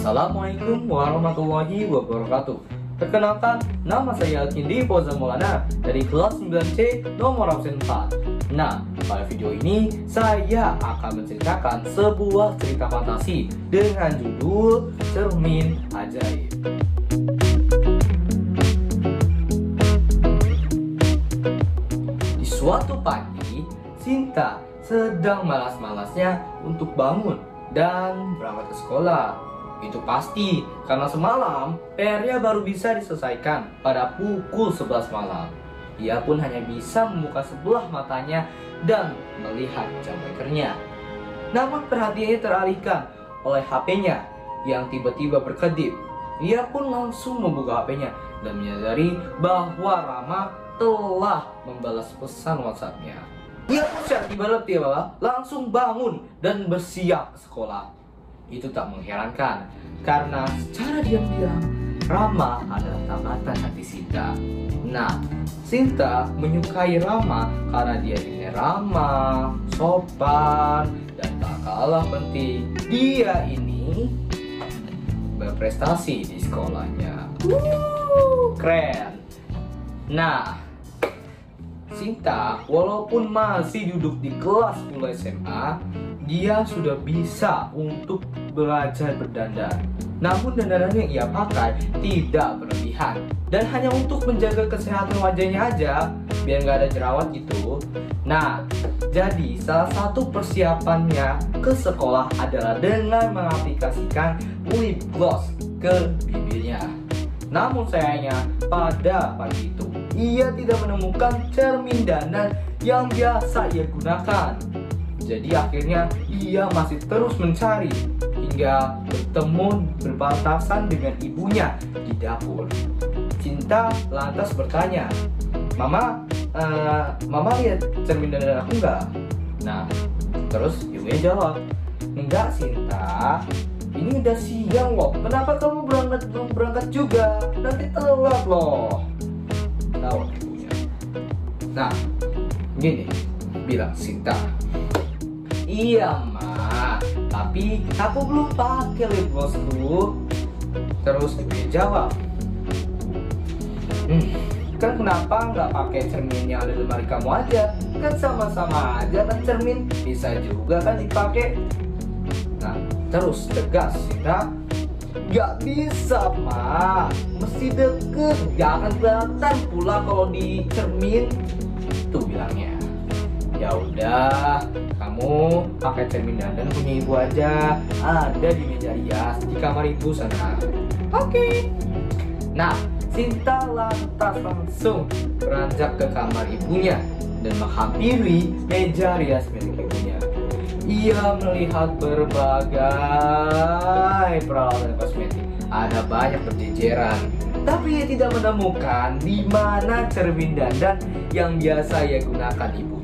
Assalamualaikum warahmatullahi wabarakatuh. Perkenalkan, nama saya Alkindi Fauzan Maulana dari kelas 9C nomor absen 4. Nah, pada video ini saya akan menceritakan sebuah cerita fantasi dengan judul Cermin Ajaib. Di suatu pagi, Sinta sedang malas-malasnya untuk bangun dan berangkat ke sekolah. Itu pasti karena semalam PR-nya baru bisa diselesaikan pada pukul 11 malam. Ia pun hanya bisa membuka sebelah matanya dan melihat jam bekernya. Namun perhatiannya teralihkan oleh HP-nya yang tiba-tiba berkedip. Ia pun langsung membuka HP-nya dan menyadari bahwa Rama telah membalas pesan WhatsApp-nya. Ia pun secara tiba-tiba langsung bangun dan bersiap ke sekolah. Itu tak mengherankan, karena secara diam-diam Rama adalah tambatan hati Sinta. Nah, Sinta menyukai Rama karena dia ini ramah, sopan, dan tak kalah penting, dia ini berprestasi di sekolahnya. Keren. Nah, Sinta walaupun masih duduk di kelas 10 SMA, dia sudah bisa untuk belajar berdandan. Namun dandanan yang ia pakai tidak berlebihan dan hanya untuk menjaga kesehatan wajahnya aja, biar nggak ada jerawat gitu. Nah, jadi salah satu persiapannya ke sekolah adalah dengan mengaplikasikan lip gloss ke bibirnya. Namun sayangnya pada pagi itu ia tidak menemukan cermin dandan yang biasa ia gunakan. Jadi akhirnya ia masih terus mencari hingga bertemu berbatasan dengan ibunya di dapur. Sinta lantas bertanya, Mama lihat cermin dandan aku nggak? Nah, terus ibunya jawab, enggak Sinta, ini udah siang loh. Kenapa kamu belum berangkat juga? Nanti telat loh. Tahu ibunya. Nah, gini bilang Sinta, iya Ma, tapi aku belum pakai lip glossku. Terus ibunya jawab, kan kenapa nggak pakai cermin yang ada di lemari kamu aja? Kan sama-sama aja kan cermin, bisa juga kan dipakai. Nah, terus tegas Sinta, gak bisa Ma, mesti deket, gak akan kelihatan pula kalau di cermin. Tuh bilangnya, ya udah, kamu pakai cermin dandan punya ibu aja, ada di meja rias di kamar ibu sana. Oke. Nah, Sinta lantas langsung beranjak ke kamar ibunya dan menghampiri meja rias milik ibunya. Ia melihat berbagai peralatan kosmetik, ada banyak berjejeran, tapi ia tidak menemukan di mana cermin dandan yang biasa ia gunakan ibu.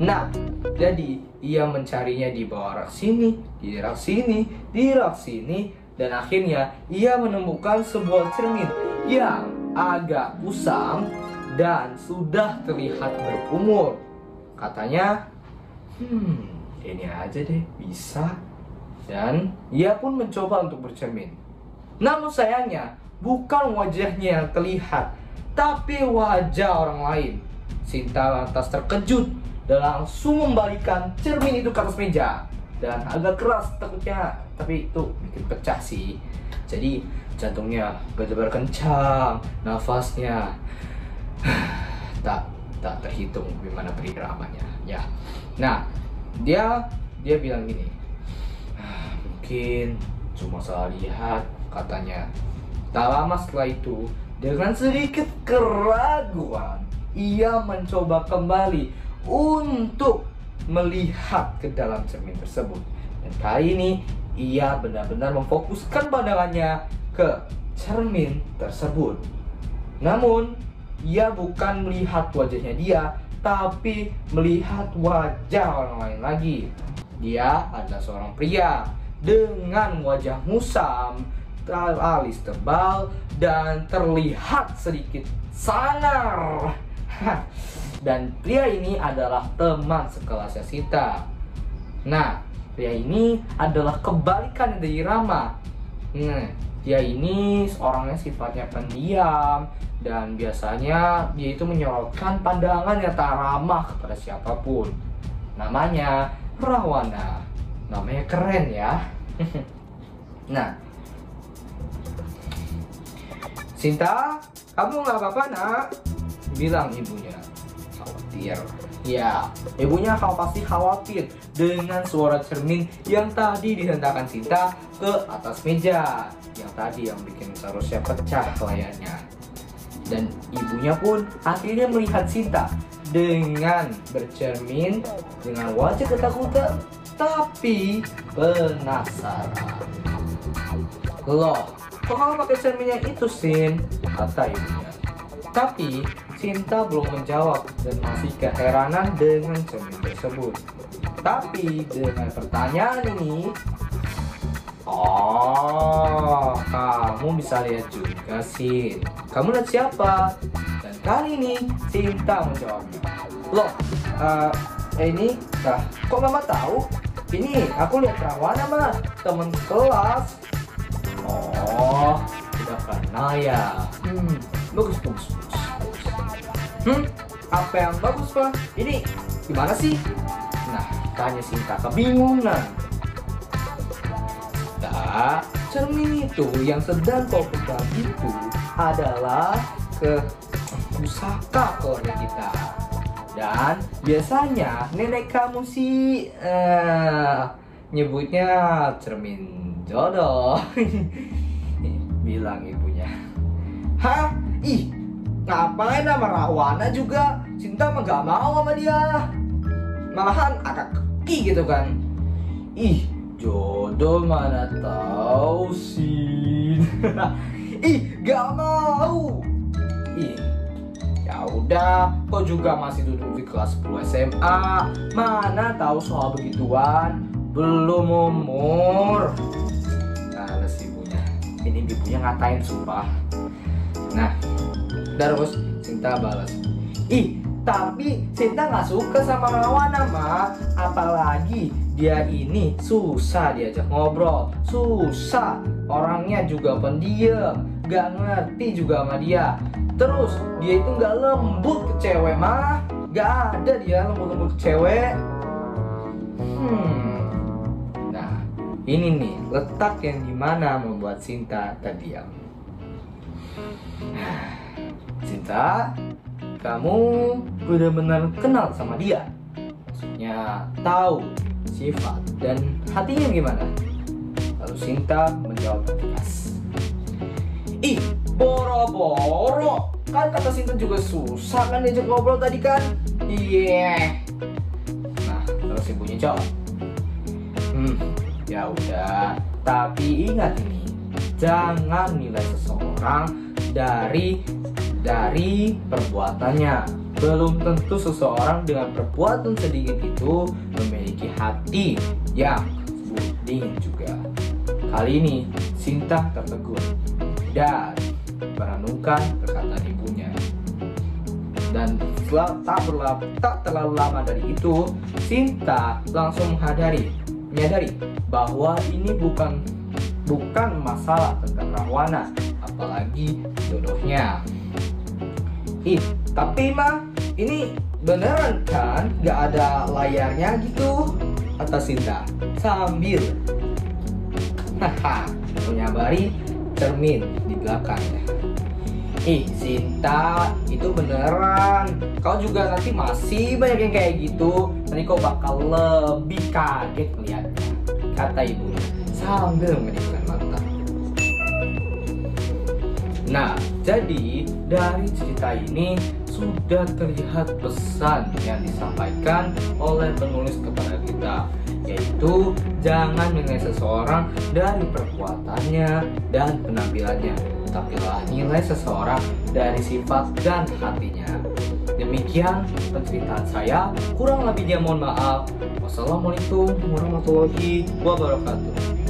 Nah, jadi ia mencarinya di bawah rak sini, di rak sini, di rak sini, dan akhirnya ia menemukan sebuah cermin yang agak usang dan sudah terlihat berumur. Katanya, ini aja deh bisa. Dan ia pun mencoba untuk bercermin. Namun sayangnya bukan wajahnya yang terlihat, tapi wajah orang lain. Sinta lantas terkejut dan langsung membalikan cermin itu ke atas meja. Dan agak keras takutnya, tapi itu bikin pecah sih. Jadi jantungnya berdebar kencang, nafasnya tak terhitung gimana periramanya ya. Nah, dia bilang gini, mungkin cuma salah lihat katanya. Tak lama setelah itu, dengan sedikit keraguan, ia mencoba kembali untuk melihat ke dalam cermin tersebut. Dan kali ini ia benar-benar memfokuskan pandangannya ke cermin tersebut. Namun ia bukan melihat wajahnya dia, tapi melihat wajah orang lain lagi. Dia adalah seorang pria dengan wajah musam, alis tebal, dan terlihat sedikit sangar. Dan pria ini adalah teman sekelasnya Sinta. Nah, pria ini adalah kebalikan dari Rama. Nah, dia ini orangnya sifatnya pendiam dan biasanya dia itu menyorotkan pandangan yang tak ramah kepada siapapun. Namanya Rahwana. Namanya keren ya. Nah, Sinta, kamu nggak apa-apa nak? Bilang ibunya. Khawatir. Ya, ibunya pasti khawatir dengan suara cermin yang tadi dihentakkan Sinta ke atas meja. Yang tadi yang bikin seharusnya pecah layarnya. Dan ibunya pun akhirnya melihat Sinta dengan bercermin dengan wajah ketakutan tapi penasaran. Loh, kok kamu pakai cermin yang itu, Sin? Kata ibunya. Tapi Sinta belum menjawab dan masih keheranan dengan cermin tersebut. Tapi dengan pertanyaan ini, oh, kamu bisa lihat juga, Sin. Kamu lihat siapa? Dan kali ini Sinta menjawabnya. Loh, ini, kok mama tahu? Ini aku lihat Rahwana mah, temen kelas. Oh, tidak pernah ya. Bagus. Apa yang bagus, Pak? Ini gimana sih? Nah, tanya Sinta kebingungan. Nah, cermin itu yang sedang kau pegang itu adalah pusaka keluarga kita. Dan biasanya nenek kamu sih nyebutnya cermin jodoh. Bilang ibunya. Hah? Ih, ngapain nama Rahwana juga? Sinta mah gak mau sama dia. Malahan agak keki gitu kan. Ih, jodoh mana tahu sih. Ih, gak mau. Ih, ya udah, kok juga masih duduk di kelas 10 SMA. Mana tahu soal begituan. Belum umur. Nah, ibunya. Ini ibunya ngatain sumpah. Nah, terus Sinta balas. Ih, tapi Sinta nggak suka sama Rahwana, Ma. Apalagi dia ini susah diajak ngobrol, susah. Orangnya juga pendiam, nggak ngerti juga sama dia. Terus dia itu nggak lembut ke cewek, mah. Nggak ada dia lembut-lembut ke cewek. Nah, ini nih letak yang dimana membuat Sinta terdiam. Sinta, kamu benar-benar kenal sama dia. Maksudnya tahu sifat dan hatinya gimana? Lalu Sinta menjawab tegas. Ih, boro-boro. Kan kata Sinta juga susah kan diajak ngobrol tadi kan? Iya. Nah, terus ibunya jawab. Ya udah. Tapi ingat ini, jangan nilai seseorang dari perbuatannya. Belum tentu seseorang dengan perbuatan sedikit itu memiliki hati yang dingin juga. Kali ini Sinta tertegun dan merenungkan perkataan ibunya. Dan tak terlalu lama dari itu, Sinta langsung menyadari bahwa ini bukan masalah tentang Rahwana, apalagi jodohnya. Ih, tapi mah ini beneran kan gak ada layarnya gitu? Kata Sinta sambil menyamari cermin di belakangnya. Ih, Sinta, itu beneran. Kau juga nanti masih banyak yang kayak gitu. Nanti kau bakal lebih kaget melihatnya, kata ibunya sambil menitipkan mata. Nah, jadi dari cerita ini sudah terlihat pesan yang disampaikan oleh penulis kepada kita, yaitu jangan menilai seseorang dari perbuatannya dan penampilannya, tapilah nilai seseorang dari sifat dan hatinya. Demikian penceritaan saya, kurang lebihnya mohon maaf. Wassalamualaikum warahmatullahi wabarakatuh.